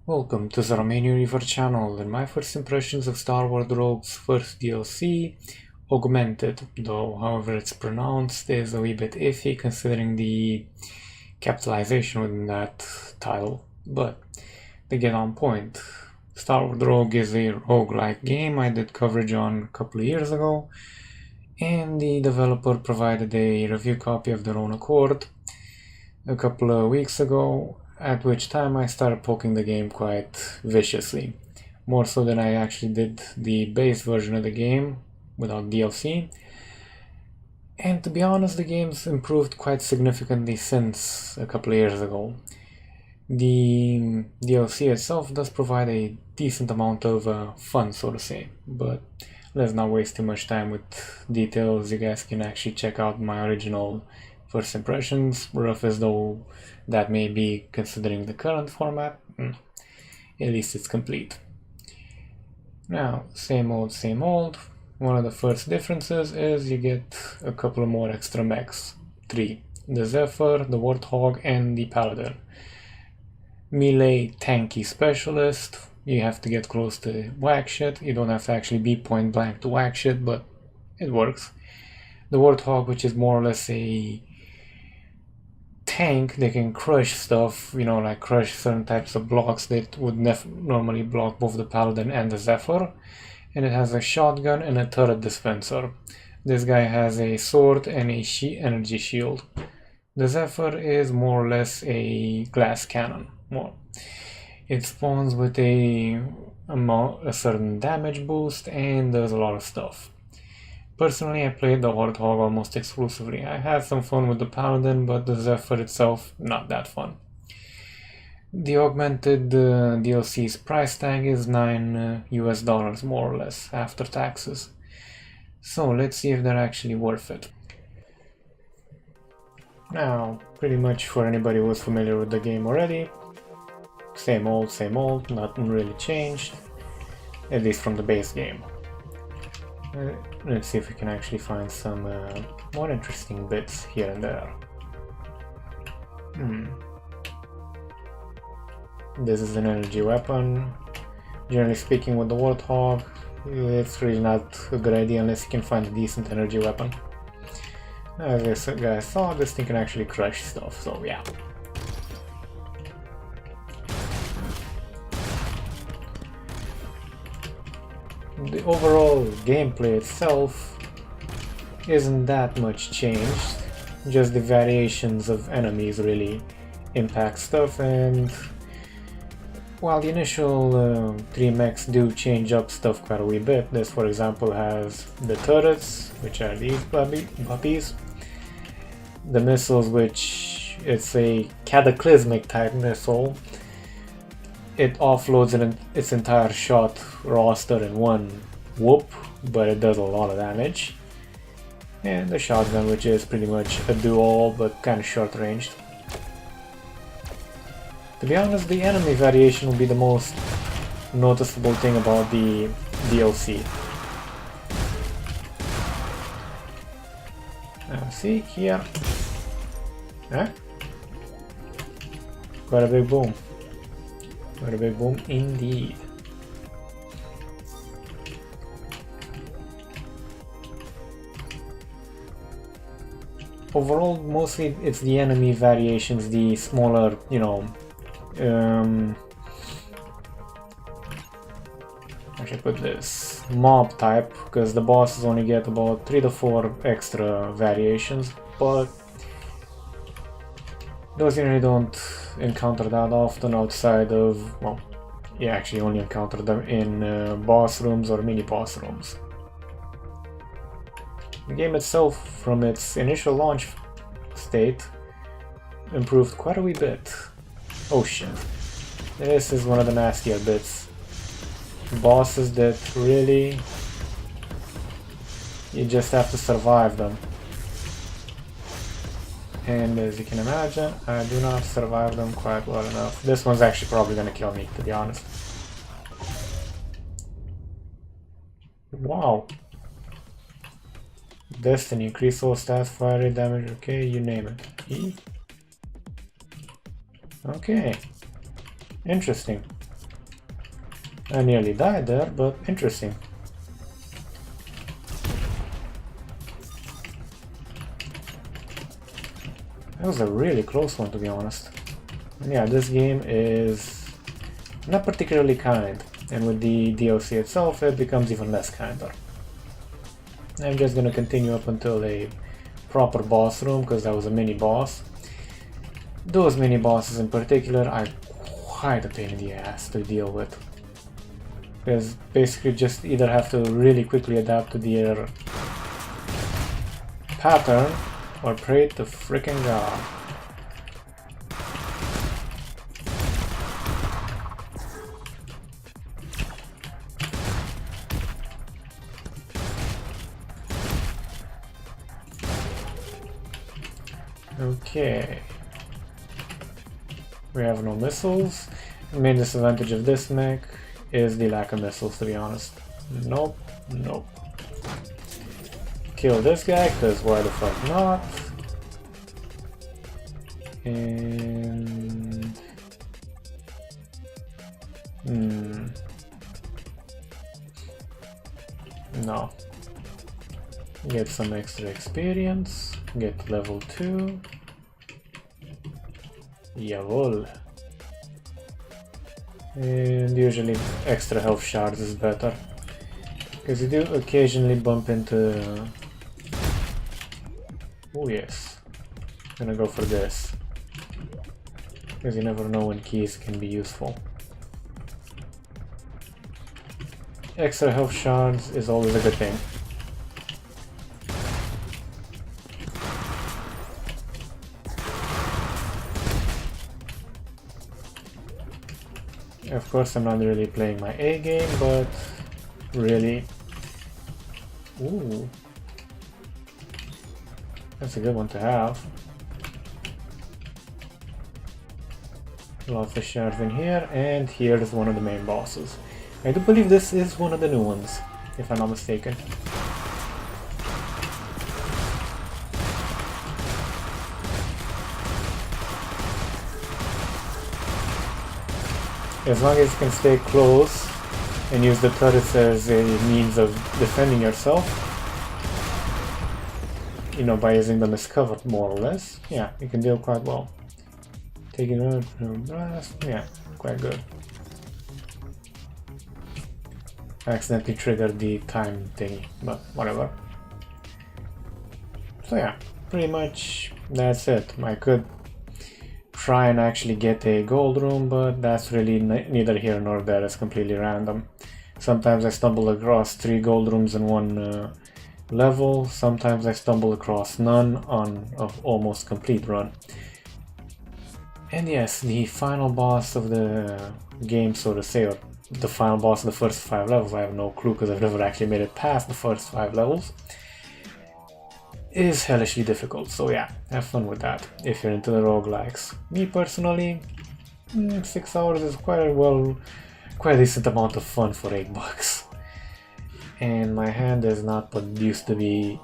Welcome to the Romanian Reaver channel and my first impressions of Starward Rogue's first DLC, Augmented, though however it's pronounced is a wee bit iffy considering the capitalization within that title, but to get on point, Starward Rogue is a roguelike game I did coverage on a couple of years ago, and the developer provided a review copy of their own accord a couple of weeks ago, at which time I started poking the game quite viciously, more so than I actually did the base version of the game without DLC. And to be honest, the game's improved quite significantly since a couple of years ago. The DLC itself does provide a decent amount of fun, so to say, but let's not waste too much time with details. You guys can actually check out my original first impressions, rough as though that may be considering the current format. At least it's complete. Now, same old, same old. One of the first differences is you get a couple of more extra mechs. 3. The Zephyr, the Warthog, and the Paladin. Melee tanky specialist. You have to get close to whack shit. You don't have to actually be point blank to whack shit, but it works. The Warthog, which is more or less a tank, they can crush stuff, like crush certain types of blocks that would normally block both the Paladin and the Zephyr. And it has a shotgun and a turret dispenser. This guy has a sword and a energy shield. The Zephyr is more or less a glass cannon. It spawns with a certain damage boost and does a lot of stuff. Personally, I played the Warthog almost exclusively. I had some fun with the Paladin, but the Zephyr itself, not that fun. The Augmented DLC's price tag is $9 US more or less, after taxes. So let's see if they're actually worth it. Now, pretty much for anybody who's familiar with the game already, same old, nothing really changed, at least from the base game. Let's see if we can actually find some more interesting bits here and there. This is an energy weapon. Generally speaking, with the Warthog, it's really not a good idea unless you can find a decent energy weapon. As you guys saw, this thing can actually crush stuff, so yeah. The overall gameplay itself isn't that much changed, just the variations of enemies really impact stuff, and while the initial 3 mechs do change up stuff quite a wee bit, this for example has the turrets, which are these puppies, the missiles, which it's a cataclysmic type missile. It offloads its entire shot roster in one whoop, but it does a lot of damage. And the shotgun, which is pretty much a dual but kind of short ranged. To be honest, the enemy variation will be the most noticeable thing about the DLC. Now see here, quite a big boom. Quite a big boom indeed. Overall, mostly it's the enemy variations, the smaller, I should put this, mob type, because the bosses only get about 3 to 4 extra variations, but those usually don't encounter that often outside of, well, you actually only encounter them in boss rooms or mini boss rooms. The game itself, from its initial launch state, improved quite a wee bit. Oh shit. This is one of the nastier bits. Bosses that really, you just have to survive them. And as you can imagine, I do not survive them quite well enough. This one's actually probably gonna kill me, to be honest. Wow. Destiny, increase all stats, fire rate, damage, okay, you name it. E? Okay. Interesting. I nearly died there, but interesting. That was a really close one, to be honest. And yeah, this game is not particularly kind, and with the DLC itself it becomes even less kinder. I'm just gonna continue up until a proper boss room, because that was a mini boss. Those mini bosses in particular are quite a pain in the ass to deal with. Because basically just either have to really quickly adapt to their pattern or pray to frickin' God. Okay. We have no missiles. The main disadvantage of this mech is the lack of missiles, to be honest. Nope, nope. Kill this guy, because why the fuck not? And... No. Get some extra experience. Get level 2. Jawohl. And usually extra health shards is better. Because you do occasionally bump into... Oh yes. Gonna go for this. Because you never know when keys can be useful. Extra health shards is always a good thing. Of course, I'm not really playing my A game, but really... Ooh. That's a good one to have. Lots of shards in here, and here's one of the main bosses. I do believe this is one of the new ones, if I'm not mistaken. As long as you can stay close and use the turrets as a means of defending yourself, you know, by using them as cover, more or less, yeah, you can deal quite well. Taking a blast, yeah, quite good. I accidentally triggered the time thingy, but whatever. So yeah, pretty much that's it. I could try and actually get a gold room, but that's really neither here nor there. It's completely random. Sometimes I stumble across 3 gold rooms in one level, sometimes I stumble across none on an almost complete run. And yes, the final boss of the game, so to say, or the final boss of the first 5 levels, I have no clue because I've never actually made it past the first 5 levels, is hellishly difficult. So yeah, have fun with that if you're into the roguelikes. Me personally, 6 hours is quite a decent amount of fun for $8. And my hand is not what it used to be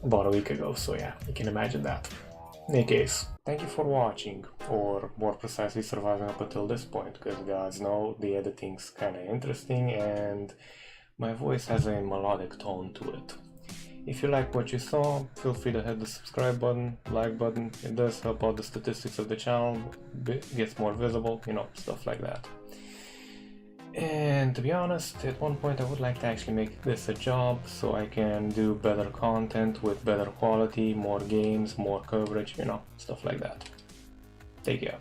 about a week ago, so yeah, you can imagine that. In any case, thank you for watching, or more precisely surviving up until this point, because you guys know the editing's kinda interesting and my voice has a melodic tone to it. If you like what you saw, feel free to hit the subscribe button, like button. It does help out the statistics of the channel, gets more visible, you know, stuff like that. And to be honest, at one point I would like to actually make this a job so I can do better content with better quality, more games, more coverage, you know, stuff like that. Take care.